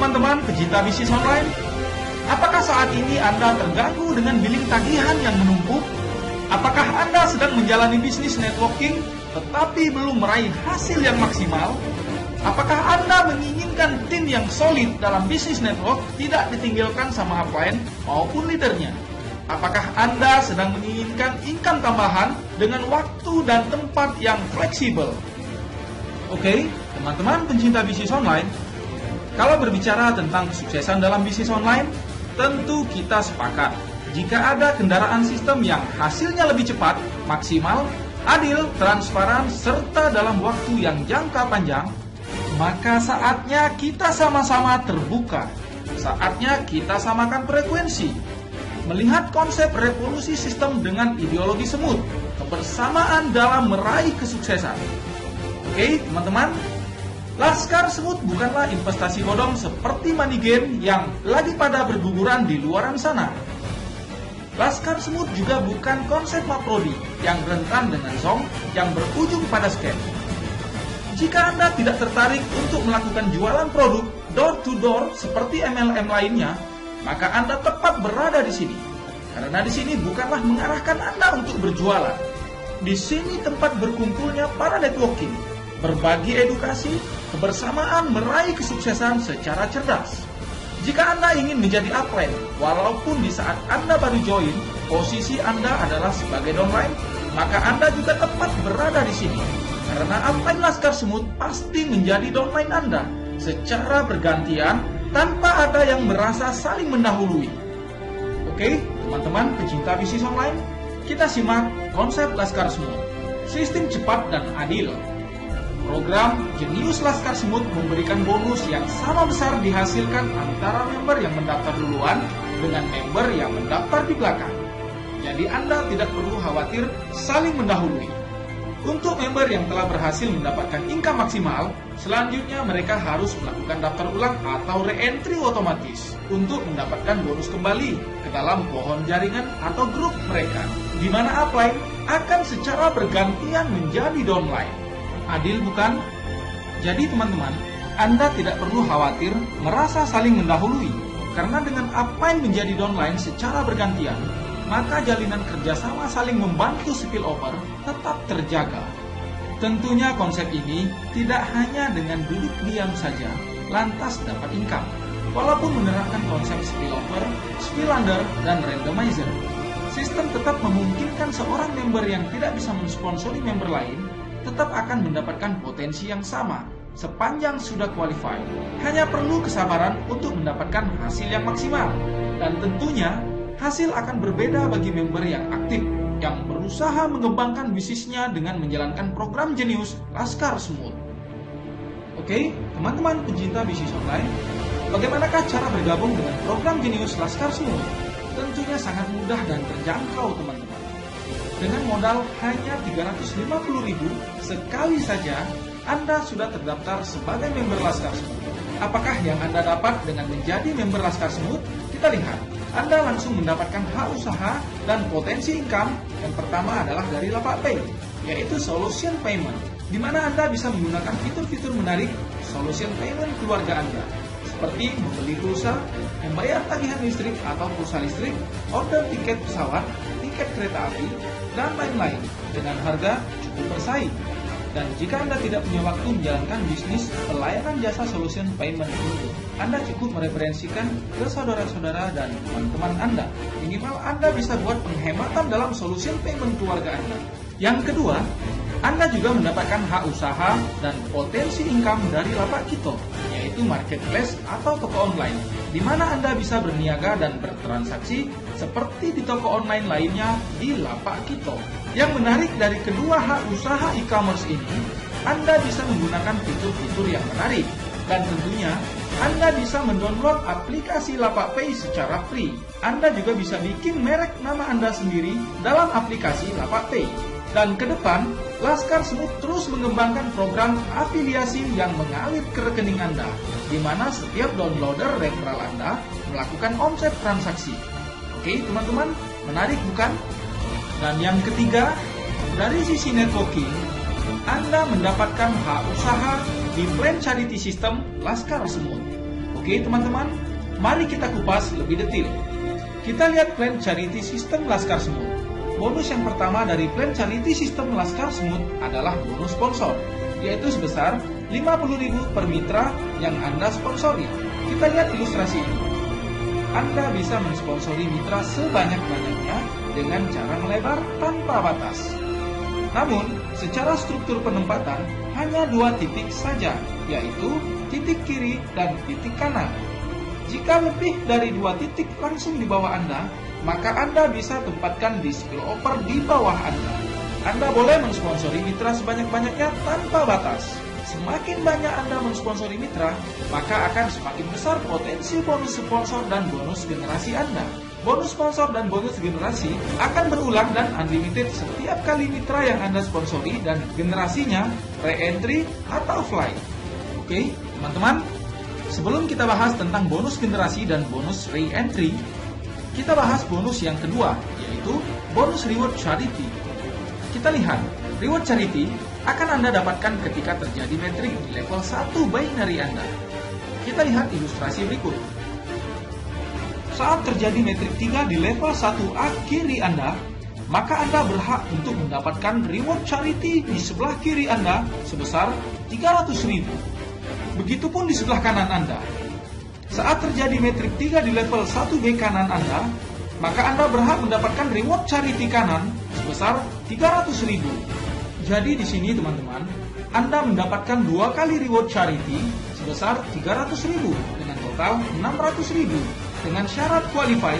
teman-teman pecinta bisnis online, apakah saat ini Anda terganggu dengan billing tagihan yang menumpuk? Apakah Anda sedang menjalani bisnis networking tetapi belum meraih hasil yang maksimal? Apakah Anda menginginkan tim yang solid dalam bisnis network tidak ditinggalkan sama upline maupun leadernya? Apakah Anda sedang menginginkan income tambahan dengan waktu dan tempat yang fleksibel? Oke, teman-teman pencinta bisnis online, kalau berbicara tentang kesuksesan dalam bisnis online, tentu kita sepakat jika ada kendaraan sistem yang hasilnya lebih cepat, maksimal, adil, transparan, serta dalam waktu yang jangka panjang, maka saatnya kita sama-sama terbuka. Saatnya kita samakan frekuensi. Melihat konsep revolusi sistem dengan ideologi semut, kebersamaan dalam meraih kesuksesan. Oke, teman-teman, Laskar Semut bukanlah investasi bodong seperti money game yang lagi pada berguguran di luaran sana. Laskar Semut juga bukan konsep maprodi yang rentan dengan zong yang berujung pada scam. Jika Anda tidak tertarik untuk melakukan jualan produk door to door seperti MLM lainnya, maka Anda tepat berada di sini. Karena di sini bukanlah mengarahkan Anda untuk berjualan. Di sini tempat berkumpulnya para networking, berbagi edukasi, kebersamaan meraih kesuksesan secara cerdas. Jika Anda ingin menjadi upline, walaupun di saat Anda baru join, posisi Anda adalah sebagai downline, maka Anda juga tepat berada di sini. Karena upline Laskar Semut pasti menjadi downline Anda secara bergantian tanpa ada yang merasa saling mendahului. Oke, teman-teman pecinta bisnis online, kita simak konsep Laskar Semut. Sistem cepat dan adil. Program Jenius Laskar Semut memberikan bonus yang sama besar dihasilkan antara member yang mendaftar duluan dengan member yang mendaftar di belakang. Jadi Anda tidak perlu khawatir saling mendahului. Untuk member yang telah berhasil mendapatkan income maksimal, selanjutnya mereka harus melakukan daftar ulang atau re-entry otomatis untuk mendapatkan bonus kembali ke dalam pohon jaringan atau grup mereka, di mana upline akan secara bergantian menjadi downline. Adil bukan? Jadi teman-teman, Anda tidak perlu khawatir merasa saling mendahului, karena dengan upline menjadi downline secara bergantian, maka jalinan kerjasama saling membantu spillover tetap terjaga. Tentunya konsep ini tidak hanya dengan duduk diam saja, lantas dapat income. Walaupun menerapkan konsep spillover, spill under, dan randomizer, sistem tetap memungkinkan seorang member yang tidak bisa mensponsori member lain tetap akan mendapatkan potensi yang sama sepanjang sudah qualified. Hanya perlu kesabaran untuk mendapatkan hasil yang maksimal. Dan tentunya hasil akan berbeda bagi member yang aktif, yang berusaha mengembangkan bisnisnya dengan menjalankan program Jenius Laskar Semut. Oke, teman-teman pencinta bisnis online, bagaimanakah cara bergabung dengan program Jenius Laskar Semut? Tentunya sangat mudah dan terjangkau, teman-teman. Dengan modal hanya 350.000 sekali saja, Anda sudah terdaftar sebagai member Laskar Semut. Apakah yang Anda dapat dengan menjadi member Laskar Semut? Kita lihat. Anda langsung mendapatkan hak usaha dan potensi income. Yang pertama adalah dari Lapak Pay, yaitu solution payment, di mana Anda bisa menggunakan fitur-fitur menarik solution payment keluarga Anda, seperti membeli pulsa, membayar tagihan listrik atau pulsa listrik, order tiket pesawat, tiket kereta api, dan lain-lain dengan harga cukup bersaing. Dan jika Anda tidak punya waktu menjalankan bisnis pelayanan jasa solution payment ini, Anda cukup mereferensikan ke saudara-saudara dan teman-teman Anda. Minimal Anda bisa buat penghematan dalam solution payment keluarga Anda. Yang kedua, Anda juga mendapatkan hak usaha dan potensi income dari Lapak Kito, yaitu marketplace atau toko online, di mana Anda bisa berniaga dan bertransaksi seperti di toko online lainnya di Lapak Kito. Yang menarik dari kedua hak usaha e-commerce ini, Anda bisa menggunakan fitur-fitur yang menarik, dan tentunya Anda bisa mendownload aplikasi Lapak Pay secara free. Anda juga bisa bikin merek nama Anda sendiri dalam aplikasi Lapak Pay. Dan ke depan, Laskar Semut terus mengembangkan program afiliasi yang mengalir ke rekening Anda, di mana setiap downloader referral Anda melakukan omset transaksi. Oke teman-teman, menarik bukan? Dan yang ketiga, dari sisi networking, Anda mendapatkan hak usaha di plan charity system Laskar Semut. Oke teman-teman, mari kita kupas lebih detail. Kita lihat plan charity sistem Laskar Semut. Bonus yang pertama dari plan charity sistem Laskar Semut adalah bonus sponsor, yaitu sebesar 50.000 per mitra yang Anda sponsori. Kita lihat ilustrasi ini. Anda bisa mensponsori mitra sebanyak-banyaknya dengan cara melebar tanpa batas. Namun, secara struktur penempatan hanya 2 titik saja, yaitu titik kiri dan titik kanan. Jika lebih dari 2 titik langsung di bawah Anda, maka Anda bisa tempatkan di spillover di bawah Anda. Anda boleh mensponsori mitra sebanyak-banyaknya tanpa batas. Semakin banyak Anda mensponsori mitra, maka akan semakin besar potensi bonus sponsor dan bonus generasi Anda. Bonus sponsor dan bonus generasi akan berulang dan unlimited setiap kali mitra yang Anda sponsori dan generasinya re-entry atau fly. Oke, teman-teman, sebelum kita bahas tentang bonus generasi dan bonus re-entry, kita bahas bonus yang kedua, yaitu bonus reward charity. Kita lihat, reward charity akan Anda dapatkan ketika terjadi metrik di level 1 binary Anda. Kita lihat ilustrasi berikut. Saat terjadi metrik 3 di level 1A kiri Anda, maka Anda berhak untuk mendapatkan reward charity di sebelah kiri Anda sebesar 300.000. Begitupun di sebelah kanan Anda. Saat terjadi metrik 3 di level 1B kanan Anda, maka Anda berhak mendapatkan reward charity kanan sebesar 300.000. Jadi di sini teman-teman, Anda mendapatkan 2 kali reward charity sebesar 300.000 dengan total 600.000. Dengan syarat qualified,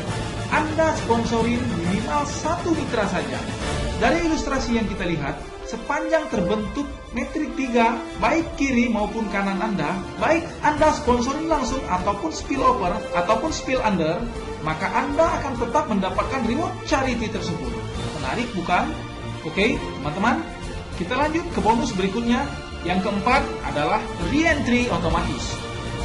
Anda sponsorin minimal 1 mitra saja. Dari ilustrasi yang kita lihat, sepanjang terbentuk metrik 3, baik kiri maupun kanan Anda, baik Anda sponsorin langsung ataupun spillover ataupun spill under, maka Anda akan tetap mendapatkan reward charity tersebut. Menarik bukan? Oke, teman-teman, kita lanjut ke bonus berikutnya. Yang keempat adalah re-entry otomatis.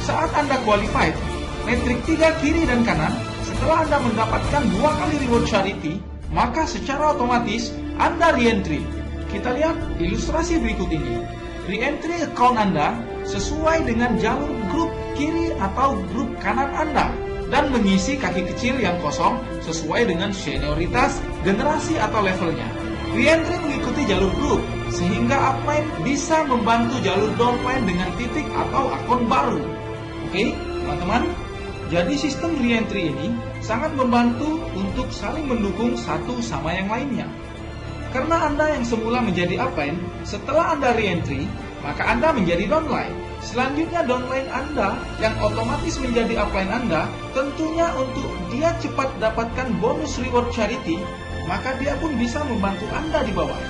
Saat Anda qualified, metrik 3 kiri dan kanan, setelah Anda mendapatkan 2 kali reward charity, maka secara otomatis Anda re-entry. Kita lihat ilustrasi berikut ini. Re-entry account Anda sesuai dengan jalur grup kiri atau grup kanan Anda dan mengisi kaki kecil yang kosong sesuai dengan senioritas, generasi atau levelnya. Re-entry mengikuti jalur grup sehingga upline bisa membantu jalur downline dengan titik atau akun baru. Oke, teman-teman. Jadi sistem re-entry ini sangat membantu untuk saling mendukung satu sama yang lainnya. Karena Anda yang semula menjadi upline, setelah Anda re-entry, maka Anda menjadi downline. Selanjutnya downline Anda yang otomatis menjadi upline Anda, tentunya untuk dia cepat dapatkan bonus reward charity, maka dia pun bisa membantu Anda di bawah.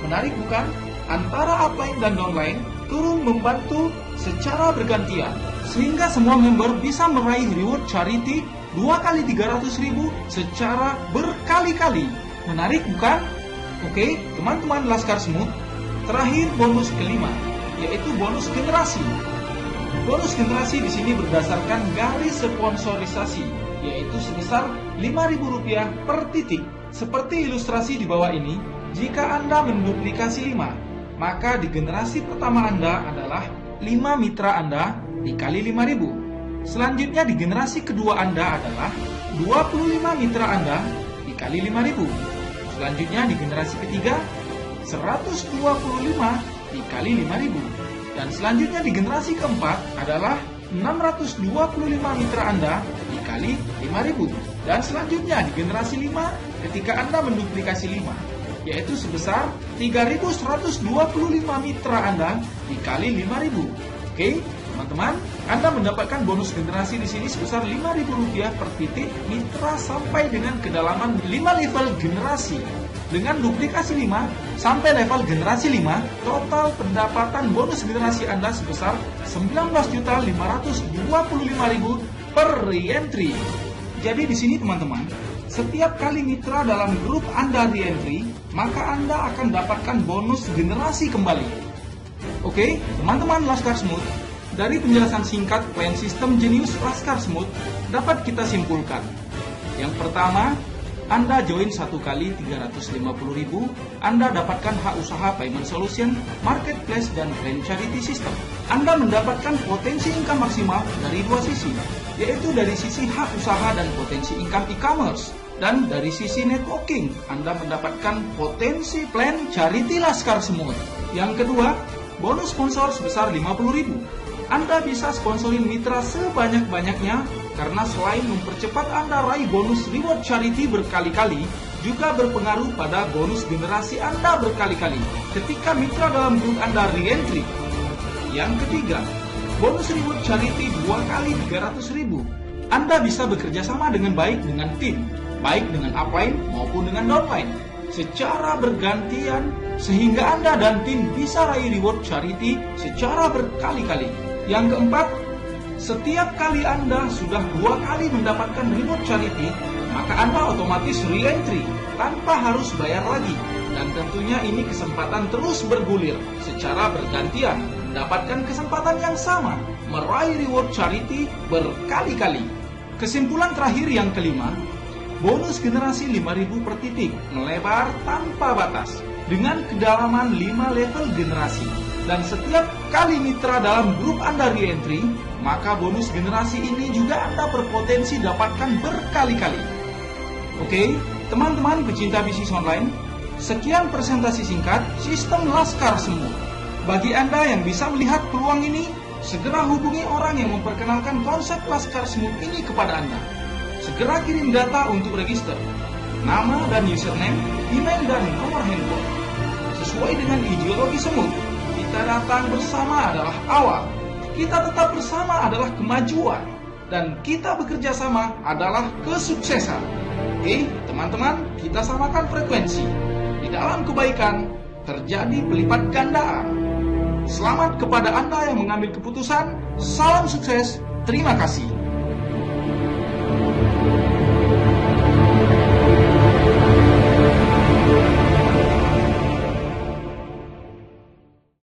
Menarik bukan? Antara upline dan downline turun membantu secara bergantian, sehingga semua member bisa meraih reward charity 2 kali 300.000 secara berkali-kali. Menarik bukan? Oke, teman-teman Laskar Semut, terakhir bonus kelima, yaitu bonus generasi. Bonus generasi di sini berdasarkan garis sponsorisasi, yaitu sebesar Rp5.000 per titik. Seperti ilustrasi di bawah ini, jika Anda menduplikasi 5, maka di generasi pertama Anda adalah 5 mitra Anda dikali 5.000. Selanjutnya di generasi kedua Anda adalah 25 mitra Anda dikali 5.000. Selanjutnya di generasi ketiga 125 dikali 5.000. Dan selanjutnya di generasi keempat adalah 625 mitra Anda dikali 5.000. Dan selanjutnya di generasi 5 ketika Anda menduplikasi 5, yaitu sebesar 3.125 mitra Anda dikali 5.000. Oke, teman-teman, Anda mendapatkan bonus generasi di sini sebesar Rp5.000 per titik mitra sampai dengan kedalaman 5 level generasi. Dengan duplikasi 5 sampai level generasi 5, total pendapatan bonus generasi Anda sebesar Rp19.525.000 per re-entry. Jadi di sini teman-teman, setiap kali mitra dalam grup Anda re-entry, maka Anda akan dapatkan bonus generasi kembali. Oke, teman-teman Laskar Semut, dari penjelasan singkat plan sistem jenius Laskar Semut, dapat kita simpulkan. Yang pertama, Anda join 1 kali 350.000, Anda dapatkan hak usaha payment solution, marketplace, dan brand charity system. Anda mendapatkan potensi income maksimal dari dua sisi, yaitu dari sisi hak usaha dan potensi income e-commerce. Dan dari sisi networking, Anda mendapatkan potensi plan charity Laskar Semut. Yang kedua, bonus sponsor sebesar 50.000. Anda bisa sponsorin mitra sebanyak-banyaknya karena selain mempercepat Anda raih bonus reward charity berkali-kali, juga berpengaruh pada bonus generasi Anda berkali-kali ketika mitra dalam grup Anda re-entry. Yang ketiga, bonus reward charity 2 kali 300.000. Anda bisa bekerja sama dengan baik dengan tim, baik dengan upline maupun dengan downline, secara bergantian sehingga Anda dan tim bisa raih reward charity secara berkali-kali. Yang keempat, setiap kali Anda sudah 2 kali mendapatkan reward charity, maka Anda otomatis re-entry tanpa harus bayar lagi. Dan tentunya ini kesempatan terus bergulir secara bergantian, mendapatkan kesempatan yang sama, meraih reward charity berkali-kali. Kesimpulan terakhir yang kelima, bonus generasi 5.000 per titik melebar tanpa batas dengan kedalaman 5 level generasi. Dan setiap kali mitra dalam grup Anda re-entry, maka bonus generasi ini juga Anda berpotensi dapatkan berkali-kali. Oke, teman-teman pecinta bisnis online, sekian presentasi singkat sistem Laskar Semut. Bagi Anda yang bisa melihat peluang ini, segera hubungi orang yang memperkenalkan konsep Laskar Semut ini kepada Anda. Segera kirim data untuk register, nama dan username, email dan nomor handphone. Sesuai dengan ideologi Semut, kita datang bersama adalah awal, kita tetap bersama adalah kemajuan, dan kita bekerja sama adalah kesuksesan. Oke, teman-teman, kita samakan frekuensi. Di dalam kebaikan terjadi pelipat gandaan. Selamat kepada Anda yang mengambil keputusan. Salam sukses. Terima kasih.